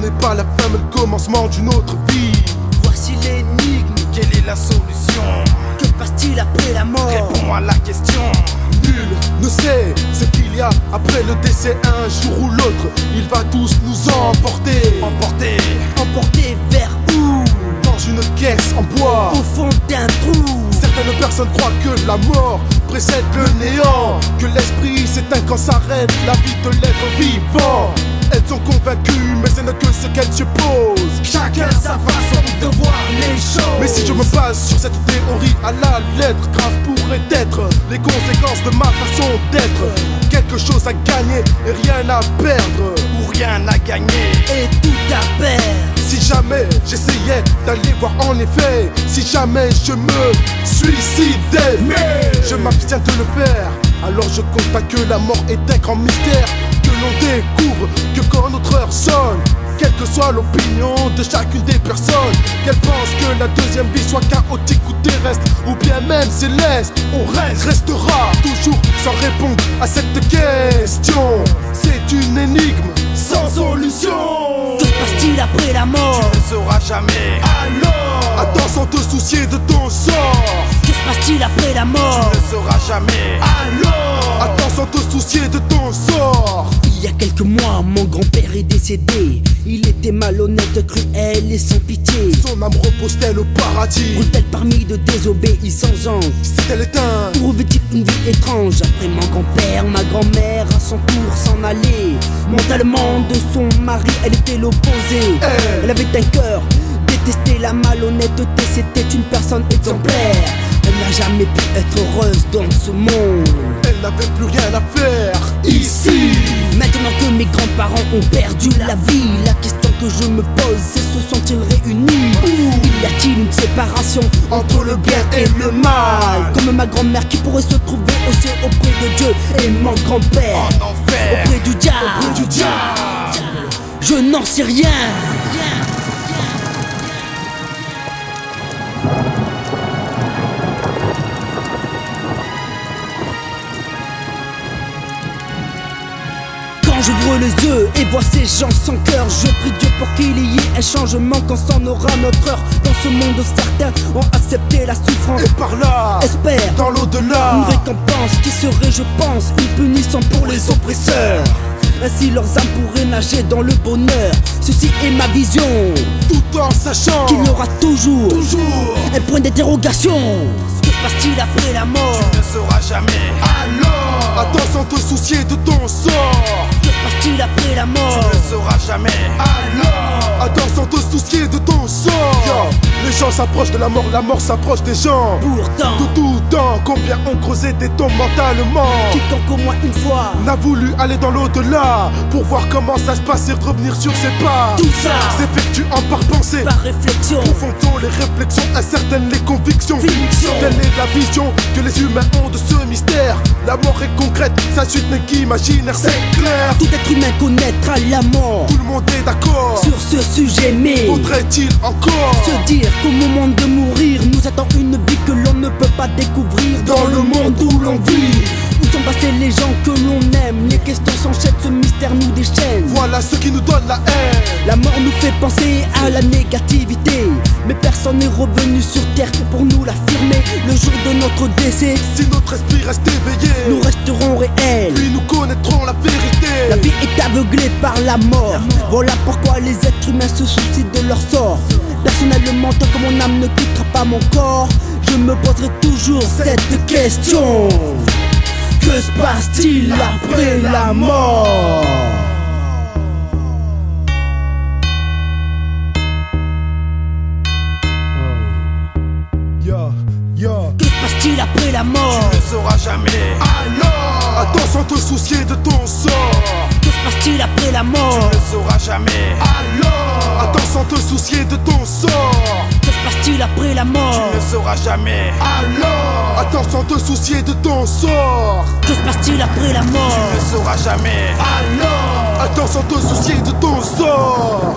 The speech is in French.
n'est pas la fin mais le commencement d'une autre vie. Voici l'énigme, Quelle est la solution? que se passe-t-il après la mort? Réponds à la question. Nul ne sait ce qu'il y a après le décès. Un jour ou l'autre, il va tous nous emporter. Emporté, Emporté vers où? Dans une caisse en bois. Au fond d'un trou. Certaines personnes croient que la mort précède le néant, que l'esprit s'éteint quand s'arrête la vie de l'être vivant. Elles sont convaincues, mais ce n'est que ce qu'elles supposent. Chacun sa façon de voir les choses. Mais si je me base sur cette théorie à la lettre, grave pourrait être les conséquences de ma façon d'être. Quelque chose à gagner et rien à perdre, ou rien à gagner. Et tout à perdre. si jamais j'essayais d'aller voir en effet, si jamais je me suicidais, mais je m'abstiens de le faire. Alors je constate que la mort est un grand mystère, que l'on découvre que quand notre heure sonne, quelle que soit l'opinion de chacune des personnes, qu'elles pensent que la deuxième vie soit chaotique ou terrestre, ou bien même céleste, on restera toujours sans répondre à cette question. C'est une énigme sans solution. Que se passe-t-il après la mort? Tu ne sauras jamais. Alors, attends sans te soucier de ton sort. Que se passe-t-il après la mort? Tu ne sauras jamais. Alors, attends sans te soucier de ton sort. Il y a quelques mois, mon grand-père est décédé. Il était malhonnête, cruel et sans pitié. Son âme repose-t-elle au paradis? Roule-t-elle parmi de désobéissants anges? C'est-elle éteinte? Ou revêt-il une vie étrange? Après mon grand-père, ma grand-mère à son tour s'en allait. Mentalement de son mari, elle était l'opposé. Elle avait un cœur, détestait la malhonnêteté. C'était une personne exemplaire. Elle n'a jamais pu être heureuse dans ce monde. Elle n'avait plus rien à faire ici. Maintenant que mes grands-parents ont perdu la vie, la question que je me pose, c'est se sont-ils réunis? Y a-t-il une séparation entre le bien et le mal? Comme ma grand-mère qui pourrait se trouver aussi auprès de Dieu, et mon grand-père En enfer. auprès du diable. Je n'en sais rien. Quand j'ouvre les yeux et vois ces gens sans cœur, je prie Dieu pour qu'il y ait un changement quand c'en aura notre heure. Dans ce monde, certains ont accepté la souffrance Et par là, espèrent dans une l'au-delà, récompense qui serait, je pense, une punition pour les oppresseurs. Ainsi leurs âmes pourraient nager dans le bonheur. Ceci est ma vision, tout en sachant qu'il y aura toujours un un point d'interrogation. Que se passe-t-il après la mort? Tu ne sauras jamais. Alors, attends sans te soucier de ton sort. Que se passe-t-il après la mort? Tu ne sauras jamais. Alors, attends sans te soucier de ton sort. Les gens s'approchent de la mort s'approche des gens. Pourtant, De tout temps, combien ont creusé des tombes mentalement? quiconque au moins une fois N'a voulu aller dans l'au-delà pour voir comment ça se passe et revenir sur ses pas. tout ça S'effectuant par pensée, par réflexion. confondons les réflexions, incertaines les convictions. Fiction. Telle est la vision que les humains ont de ce mystère. La mort est concrète, sa suite n'est qu'imaginaire, c'est clair. Tout être humain connaîtra la mort. Tout le monde est d'accord. Sur ce sujet, mais Faudrait-il encore se dire qu'au moment de mourir, nous attend une vie que l'on ne peut pas découvrir dans le monde où l'on vit. Où sont passés les gens que l'on aime? Les questions s'enchaînent, ce mystère nous déchaîne. Voilà ce qui nous donne la haine. La mort nous fait penser à la négativité, mais personne n'est revenu sur terre pour nous l'affirmer. Le jour de notre décès, Si notre esprit reste éveillé, nous resterons réels. puis nous connaîtrons la vérité. La vie est aveuglée par la mort. Voilà pourquoi les êtres humains se soucient de leur sort. Personnellement, tant que mon âme ne quittera pas mon corps, je me poserai toujours cette question. Que se passe-t-il après la mort? Que se passe-t-il après la mort? Tu ne sauras jamais. Alors, attends sans te soucier de ton sort. Que se passe-t-il après la mort? Tu ne sauras jamais. Alors, attends sans te soucier de ton sort. Que se passe-t-il après la mort? Tu ne sauras jamais. Alors, attends sans te soucier de ton sort. Que se passe-t-il après la mort? Tu ne sauras jamais. Alors, attends sans te soucier de ton sort.